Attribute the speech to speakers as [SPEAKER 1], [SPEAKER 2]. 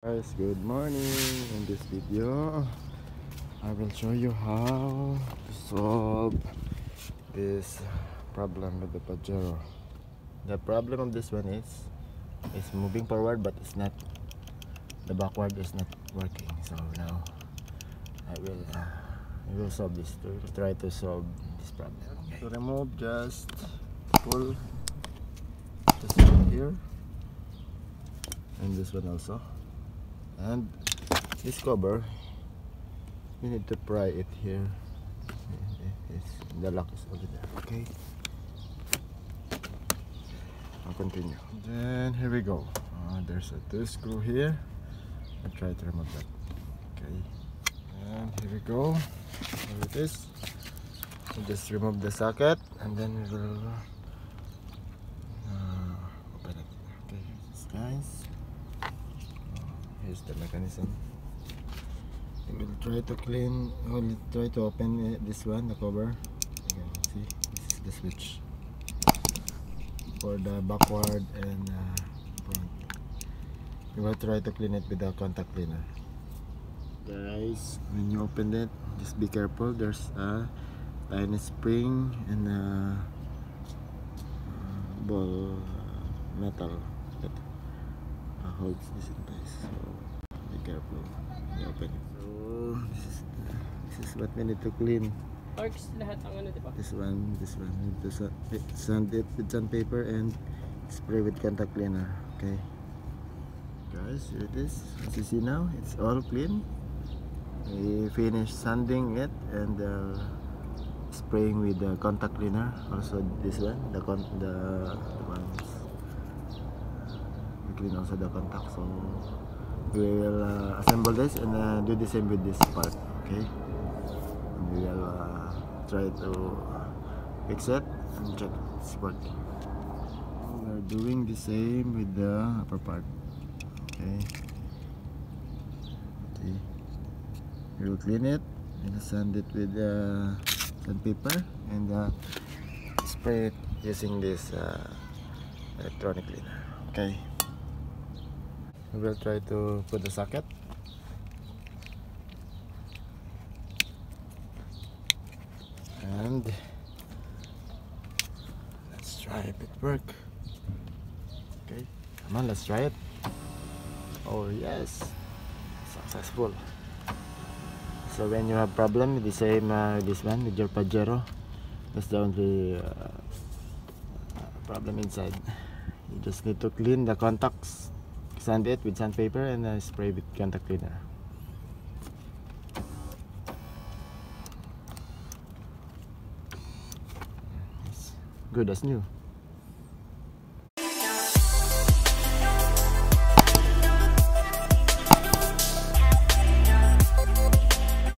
[SPEAKER 1] Guys, good morning. In this video I will show you how to solve this problem with the Pajero. The problem of this one is it's moving forward, but it's not, the backward is not working. So now I will solve this, to try to solve this problem. Okay. To remove, just pull this one here and this one also. And this cover, you need to pry it here. The lock is over there. Okay, I'll continue. Then here we go. There's a two screw here. I'll try to remove that. Okay, and here we go. Here it is. We'll just remove the socket and then we will open it. Okay, guys. Here's the mechanism. We will try to clean, we'll try to open this one, the cover. You can see, this is the switch for the backward and front. We will try to clean it with the contact cleaner. Guys, when you open it, just be careful. There's a tiny spring and a ball metal that holds this in place. So be careful when you open it. So this is what we need to clean.
[SPEAKER 2] Parks lahat ang ano, diba?
[SPEAKER 1] This one. We need to sand it with sandpaper and spray with contact cleaner. Okay, guys, here it is. As you see now, it's all clean. We finished sanding it and spraying with the contact cleaner. Also this one, the ones we clean also the contact. So we will assemble this and do the same with this part. Okay, and we will try to fix it and check it's working. We are doing the same with the upper part. Okay, see, we will clean it and sand it with sandpaper and spray it using this electronic cleaner. Okay, we will try to put the socket. And let's try if it works. Okay, come on, let's try it. Oh yes, successful. So when you have problem with the same this one with your Pajero, that's the only problem inside. You just need to clean the contacts, sand it with sandpaper and spray with contact cleaner. It's good as new.